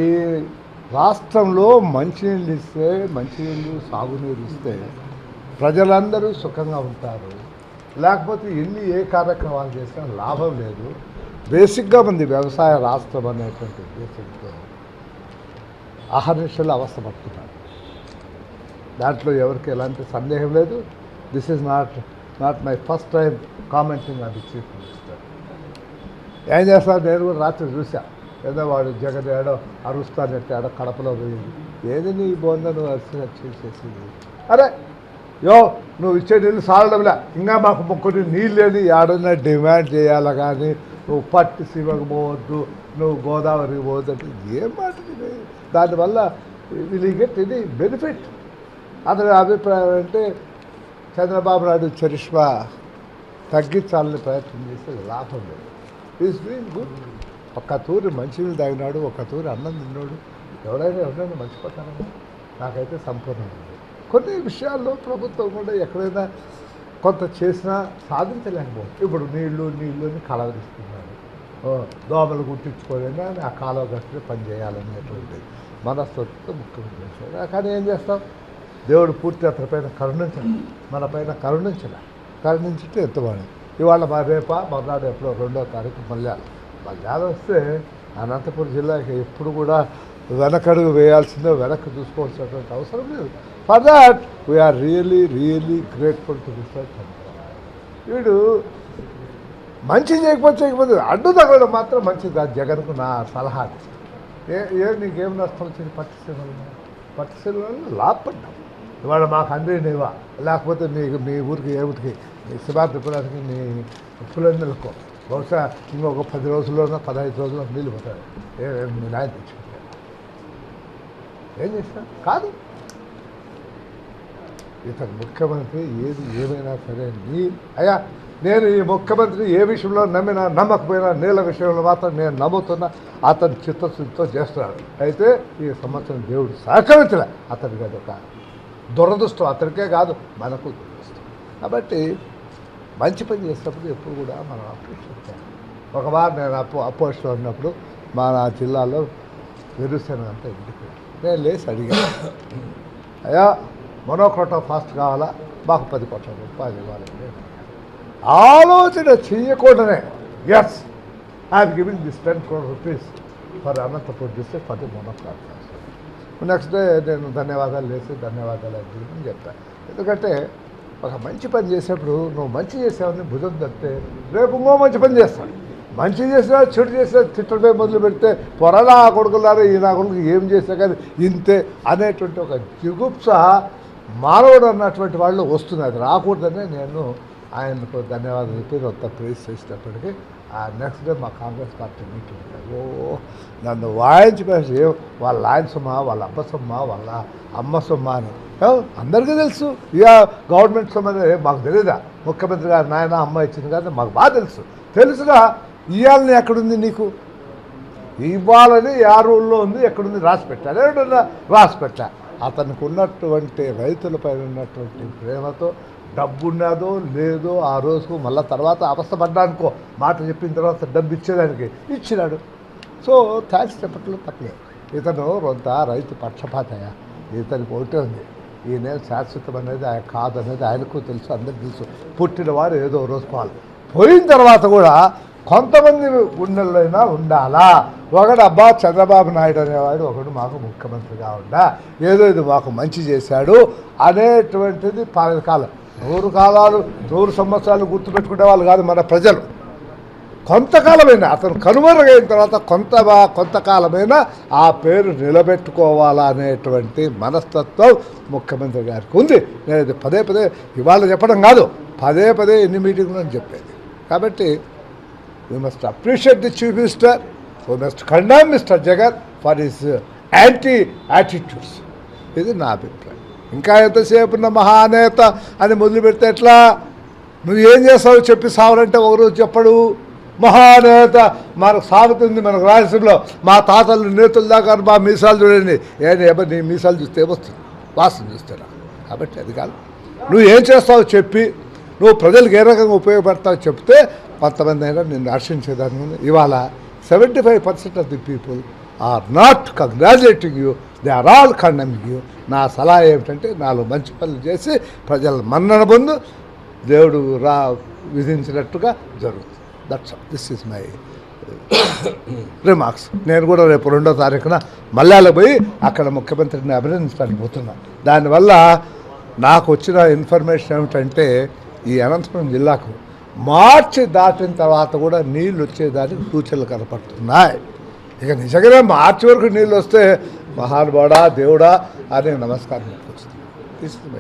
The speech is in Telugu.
ఈ రాష్ట్రంలో మంచినీళ్ళు ఇస్తే మంచినీళ్ళు సాగునీరు ఇస్తే ప్రజలందరూ సుఖంగా ఉంటారు. లేకపోతే ఎన్ని ఏ కార్యక్రమాలు చేసినా లాభం లేదు. బేసిక్గా మంది వ్యవసాయ రాష్ట్రం అనేటువంటి ఉద్దేశంతో అహర్నిశలు అవస్థపడుతున్నారు. దాంట్లో ఎవరికి ఎలాంటి సందేహం లేదు. This is not my first time commenting on the chief minister. ఏం చేస్తారు, నేను కూడా రాత్రి చూసా. ఏదో వాడు జగన్ ఏడో అరుస్తానంటే ఆడ కడపలో పోయింది. ఏది నీ బోంద నువ్వు చేసేసింది? అరే నువ్వు ఇచ్చే నీళ్ళు సాలడంలే, ఇంకా మాకు కొన్ని నీళ్ళు లేని ఏడన్నా డిమాండ్ చేయాలి. కానీ నువ్వు పట్టి శివకు పోవద్దు, నువ్వు గోదావరి పోవద్దు అంటే ఏం మాట? దానివల్ల విల్ గెట్ ఎనీ బెనిఫిట్? అతని అభిప్రాయం అంటే చంద్రబాబు నాయుడు చరిష్మా తగ్గించాలని ప్రయత్నం చేస్తే లాభం లేదు. Is doing good. ఒక్క తూరి మంచినీళ్ళు తాగినాడు, ఒక్క తూరి అన్నం తిన్నాడు. ఎవరైనా మర్చిపోతారని నాకైతే సంపూర్ణం ఉంది. కొన్ని విషయాల్లో ప్రభుత్వం కూడా ఎక్కడైనా కొంత చేసినా సాధించలేకపోవచ్చు. ఇప్పుడు నీళ్ళు అని కలవరిస్తున్నారు. దోమలు గుర్తించుకోలేనా ఆ కాలువ గట్టి పని చేయాలనేటువంటి మనస్తత్వంతో ముఖ్యమంత్రి చేశారు. కానీ ఏం చేస్తాం, దేవుడు పూర్తి అతనిపైన కరుణించాలి, మన పైన కరుణించితే ఎంతవాడు. ఇవాళ రేపా మర్నాడు ఎప్పుడో 2వ తారీఖు మల్యాలు వస్తే అనంతపురం జిల్లాకి ఎప్పుడు కూడా వెనకడుగు వేయాల్సిందో, వెనక్కి చూసుకోవాల్సినటువంటి అవసరం లేదు. For that we are really grateful to this. వీడు మంచి చేయకపోతే అడ్డు తగలడం మాత్రం మంచిది కాదు. జగన్కు నా సలహా. నీకేం నష్టం వచ్చింది? పట్టిసీమలు లాభపడ్డాం. ఇవాళ మాకు అందరినివా, లేకపోతే మీ ఊరికి ఏమిటికి మీ శివార్పడానికి మీ పులందరికో బహుశా ఇంకొక 10 రోజుల్లోనో 15 రోజుల్లో నీళ్ళు పోతాడు. మీ నాయన తెచ్చుకుంటాడు. ఏం చేస్తా కాదు. ఇతను ముఖ్యమంత్రి ఏమైనా సరే అయ్యా నేను ఈ ముఖ్యమంత్రి ఏ విషయంలో నమ్మినా నమ్మకపోయినా నీళ్ళ విషయంలో మాత్రం నేను నమ్ముతున్నా. అతను చిత్తశుద్ధితో చేస్తున్నాడు. అయితే ఈ సంవత్సరం దేవుడు సహకరించలే. అతనికి అది ఒక దురదృష్టం. అతనికే కాదు, మనకు దురదృష్టం. కాబట్టి మంచి పని చేసినప్పుడు ఎప్పుడు కూడా మనం అప్రిషియేట్ చేయాలి. ఒకవారు నేను అపోజిషన్లో ఉన్నప్పుడు మా జిల్లాలో వెరుసేన అంతా ఇంటికి నేను లేచి అడిగాను, అయ్యా మోనోక్రోటో ఫాస్ట్ కావాలా, మాకు 10 కోట్ల రూపాయలు ఇవ్వాలండి. ఆలోచన చేయకుండానే yes I'm giving this 10 crore rupees for Anantapur district for the monocrotophos. Next day నేను ధన్యవాదాలు అని చెప్పాను. ఎందుకంటే ఒక మంచి పని చేసేప్పుడు నువ్వు మంచి చేసావని భుజం తప్పితే రేపు ఇంకో మంచి పని చేస్తాడు. మంచి చేసినా చెడు చేసినా తిట్టడమే మొదలు పెడితే పొరలా ఆ కొడుకులారా ఈ నా కొడుకు ఏం చేసినా కానీ ఇంతే అనేటువంటి ఒక జిగుప్స మానవుడు అన్నటువంటి వాళ్ళు వస్తుంది. అది రాకూడదనే నేను ఆయనకు ధన్యవాదాలు చెప్పి అంత ప్రేస్ చేసేటప్పటికీ ఆ నెక్స్ట్ డే మా కాంగ్రెస్ పార్టీ మీటింగ్ ఉంటారు. నన్ను వాయించి వాళ్ళ ఆయన సొమ్మ, వాళ్ళ అబ్బ సొమ్మ, వాళ్ళ అమ్మ సొమ్మ అని అందరికీ తెలుసు. ఇక గవర్నమెంట్ సొమ్మ మాకు తెలియదా? ముఖ్యమంత్రి గారు నాయన అమ్మ ఇచ్చింది కానీ మాకు బాగా తెలుసుగా. ఇవ్వాలని ఎక్కడుంది నీకు? ఇవ్వాలని ఆ రూల్లో ఉంది, ఎక్కడుంది రాసి పెట్టాలి. రాసి పెట్టా. అతనికి ఉన్నటువంటి రైతులపైన ఉన్నటువంటి ప్రేమతో డబ్బున్నదో లేదో ఆ రోజుకు మళ్ళీ తర్వాత అవస్థపడ్డానుకో మాట చెప్పిన తర్వాత డబ్బు ఇచ్చేదానికి ఇచ్చినాడు. సో థ్యాంక్స్ చెప్పట్లో తప్పలేదు. ఇతను కొంత రైతు పక్షపాతయ. ఇతనికి ఒకటే ఉంది, ఈ నెల శాశ్వతం అనేది ఆయన కాదనేది ఆయనకు తెలుసు, అందరికీ తెలుసు. పుట్టినవాడు ఏదో రోజు పోయిన తర్వాత కూడా కొంతమంది గుండెల్లో అయినా ఉండాలా. ఒకడు అబ్బా చంద్రబాబు నాయుడు అనేవాడు ఒకడు మాకు ముఖ్యమంత్రిగా ఉండా, ఏదో ఇది మాకు మంచి చేశాడు అనేటువంటిది 10 కాలం 100 కాలాలు 100 సంవత్సరాలు గుర్తుపెట్టుకునే వాళ్ళు కాదు మన ప్రజలు. కొంతకాలమైనా అతను కనుమరుగైన తర్వాత కొంతకాలమైనా ఆ పేరు నిలబెట్టుకోవాలా అనేటువంటి మనస్తత్వం ముఖ్యమంత్రి గారికి ఉంది. నేను ఇది పదే ఇవాళ చెప్పడం కాదు, పదే ఎన్ని మీటింగ్లో చెప్పేది. కాబట్టి we must appreciate the Chief Minister, we must condemn Mr. Jagan for his anti-attitudes. ఇది నా అభిప్రాయం. ఇంకా ఎంతసేపు ఉన్న మహానేత అని మొదలు పెడితే ఎట్లా? నువ్వేం చేస్తావు చెప్పి సావాలంటే ఒకరోజు చెప్పడు. మహానేత మనకు సాగుతుంది. మనకు రాయలసీమలో మా తాతలు నేతలు దాకా మా మీసాలు చూడండి. నీ మీసాలు చూస్తే ఏమొస్తుంది? వాసన చూస్తారా? కాబట్టి అది కాదు. నువ్వు ఏం చేస్తావు చెప్పి, నువ్వు ప్రజలకు ఏ రకంగా ఉపయోగపడతావు చెప్తే కొంతమంది అయినా నిన్ను హర్షించేదాన్ని. ఇవాళ 75% of the people are not congratulating you, they are all condemning you. నా సలహా ఏమిటంటే 4 మంచి పనులు చేసి ప్రజల మన్నన పొందు, దేవుడు విధించినట్టుగా జరుగుతుంది. This is my remarks. నేను కూడా రేపు 2వ తారీఖున మల్యాల పోయి అక్కడ ముఖ్యమంత్రిని అభినందించడానికి పోతున్నాను. దానివల్ల నాకు వచ్చిన ఇన్ఫర్మేషన్ ఏమిటంటే ఈ అనంతపురం జిల్లాకు మార్చి దాటిన తర్వాత కూడా నీళ్ళు వచ్చేదానికి సూచనలు కనపడుతున్నాయి. ఇక నిజంగానే మార్చి వరకు నీళ్ళు వస్తే మహానుభావుడా దేవుడా అనే నమస్కారం వస్తుంది. తీసుకుని